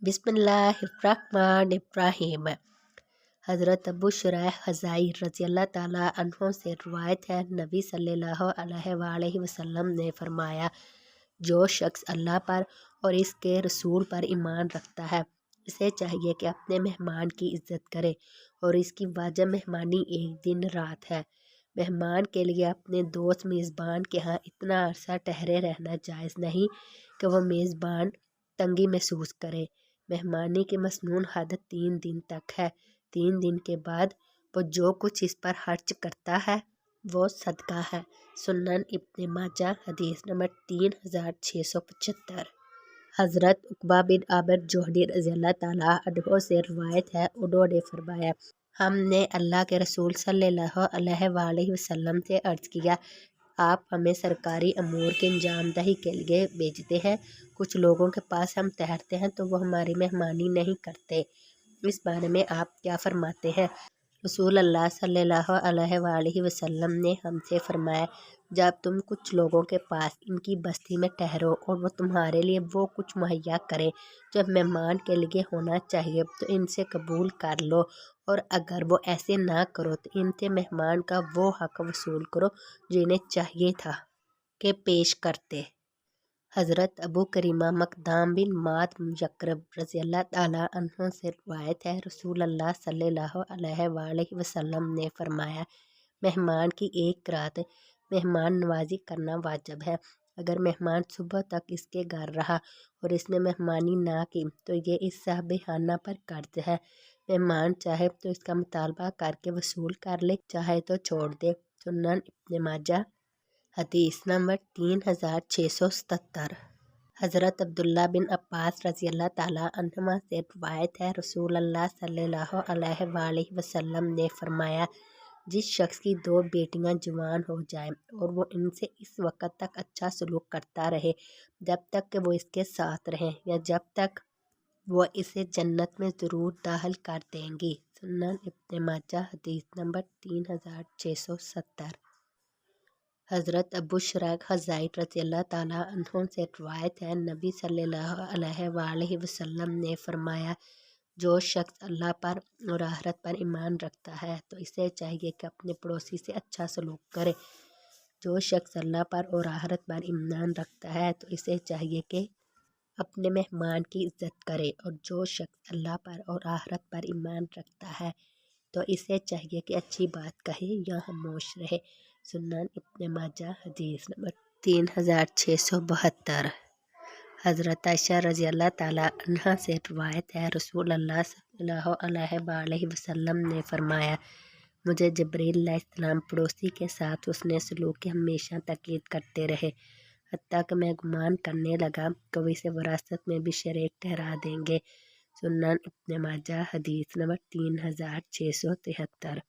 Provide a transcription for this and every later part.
बिस्मिल्लाहिर्रहमानिर्रहीम। हज़रत अबू शुरैह ख़ज़ाई रज़ियल्लाहु ताला अन्हो से रिवायत है, नबी सल्लल्लाहु अलैहि वसल्लम ने फरमाया, जो शख्स अल्लाह पर और इसके रसूल पर ईमान रखता है, इसे चाहिए कि अपने मेहमान की इज़्ज़त करे और इसकी वाजिब मेहमानी एक दिन रात है। मेहमान के लिए अपने दोस्त मेज़बान के यहाँ इतना अरसा ठहरे रहना जायज़ नहीं कि वह मेज़बान तंगी महसूस करे। मेहमानी की मसनून हद 3 दिन तक है। 3 दिन के बाद वो जो कुछ इस पर खर्च करता है वो सदका है। सुनन इब्न माजा हदीस नंबर 3675। हज़रत उक़बा बिन आमिर जोहनी रज़ियल्लाहु ताला अन्हु से रिवायत है, उन्होंने फरमाया, हमने अल्लाह के रसूल सल्लल्लाहु अलैहि वसल्लम से अर्ज़ किया, आप हमें सरकारी अमूर की अंजामदही के लिए भेजते हैं। कुछ लोगों के पास हम ठहरते हैं तो वो हमारी मेहमानी नहीं करते। इस बारे में आप क्या फरमाते हैं? रसूल अल्लाह सल्लल्लाहु अलैहि वसल्लम ने हमसे फरमाया, जब तुम कुछ लोगों के पास इनकी बस्ती में ठहरो और वो तुम्हारे लिए वो कुछ मुहैया करें जो मेहमान के लिए होना चाहिए तो इनसे कबूल कर लो, और अगर वो ऐसे ना करो तो इनसे मेहमान का वो हक वसूल करो जो इन्हें चाहिए था कि पेश करते। हज़रत अबू करीमा मकदाम बिन मात यकरब रज़ियल्लाहु ताला अन्हु से रिवायत है, रसूल अल्लाह सल्लल्लाहु अलैहि वसल्लम ने फरमाया, मेहमान की एक रात मेहमान नवाजी करना वाजिब है। अगर मेहमान सुबह तक इसके घर रहा और इसने मेहमानी ना की तो ये इस साहबिहाना पर कर्ज है। मेहमान चाहे तो इसका मुतालबा करके वसूल कर ले, चाहे तो छोड़ दे। सुनन इब्न माजा हदीस नंबर 3677। हज़रत अब्दुल्ला बिन अब्बास रज़ियल्लाहु ताला अन्हुमा से रिवायत है, रसूल अल्लाह सल्लल्लाहु अलैहि वसल्लम ने फरमाया, जिस शख्स की 2 बेटियां जवान हो जाएं और वो इनसे इस वक्त तक अच्छा सलूक करता रहे जब तक कि वो इसके साथ रहें या जब तक वो इसे जन्नत में ज़रूर दाखिल कर देंगी। सुनन इब्न माजा हदीस नंबर 3670। हज़रत अबू शुरैह ख़ज़ाई रज़ियल्लाहु ताला अन्हु से रिवायत है, नबी सल्लल्लाहु अलैहि वसल्लम ने फरमाया, जो शख्स अल्लाह पर और आखिरत पर ईमान रखता है तो इसे चाहिए कि अपने पड़ोसी से अच्छा सलूक करे। जो शख्स अल्लाह पर और आखिरत पर ईमान रखता है तो इसे चाहिए कि अपने मेहमान की इज़्ज़त करे, और जो शख्स अल्लाह पर और आखिरत पर ईमान रखता है तो इसे चाहिए कि अच्छी बात कहे या खामोश रहे। सुनन इब्न माजा हदीस नंबर 3672। हज़रत आयशा रज़ियल्लाहु ताला अन्हा से रिवायत है, रसूल अल्लाह सल्लल्लाहु अलैहि वसल्लम ने फरमाया, मुझे जिब्रील अलैहिस्सलाम पड़ोसी के साथ उसने सलूक की हमेशा ताकीद करते रहे, हत्ता कि मैं गुमान करने लगा कि वो इसे विरासत में भी शरीक ठहरा देंगे। सुनन इब्न माजा हदीस नंबर 3673।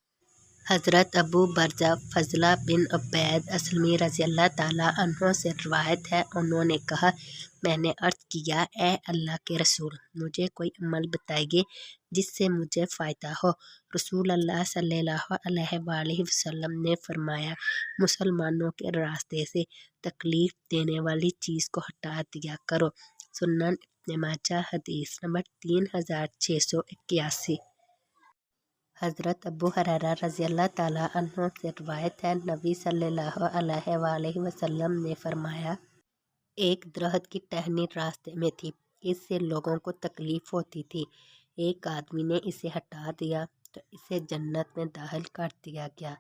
हज़रत अबू बरज़ा फ़ज़ला बिन उबैद असलमी रज़ियल्लाहु ताला अन्हु से रिवायत है, उन्होंने कहा, मैंने अर्ज़ किया, ए अल्लाह के रसूल, मुझे कोई अमल बताइए जिससे मुझे फ़ायदा हो। रसूल अल्लाह सल्लल्लाहु अलैहि वसल्लम ने फरमाया, मुसलमानों के रास्ते से तकलीफ़ देने वाली चीज़ को हटा दिया करो। सुनन इब्न माजा हदीस नंबर 3681। हज़रत अबू हुरैरा रज़ियल्लाहु ताला अन्हु से रिवायत है, नबी सल्लल्लाहु अलैहि वसल्लम ने फरमाया, एक दरख्त की टहनी रास्ते में थी, इससे लोगों को तकलीफ़ होती थी। एक आदमी ने इसे हटा दिया तो इसे जन्नत में दाखिल कर दिया गया।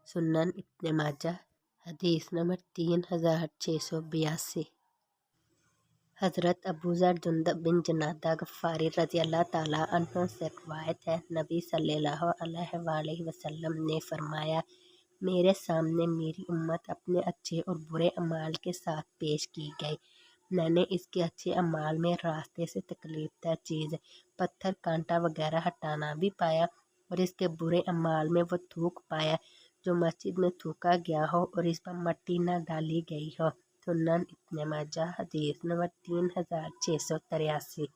सुनन इब्न माजा हदीस नंबर 3682। हज़रत अबू ज़र जुंदब बिन जनादा गफ़ारी रज़ियल्लाहु ताला अन्हु से रिवायत है, नबी सल्लल्लाहु अलैहि वसल्लम ने फरमाया, मेरे सामने मेरी उम्मत अपने अच्छे और बुरे अमाल के साथ पेश की गई। मैंने इसके अच्छे अमाल में रास्ते से तकलीफ दह चीज़, पत्थर कांटा वगैरह हटाना भी पाया, और इसके बुरे अमाल में वो थूक पाया जो मस्जिद में थूका गया हो और इस पर मट्टी न डाली गई हो। सुनन इब्न माजा हदीस नंबर 3683।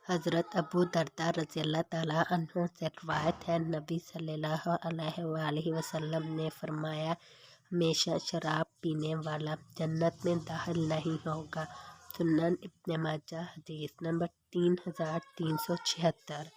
हज़रत अबू दरदा रज़ियल्लाहु ताला अन्हु से रिवायत है, नबी सल्लल्लाहु अलैहि वसल्लम ने फरमाया, हमेशा शराब पीने वाला जन्नत में दाखिल नहीं होगा। सुनन इब्न माजा हदीस नंबर 3376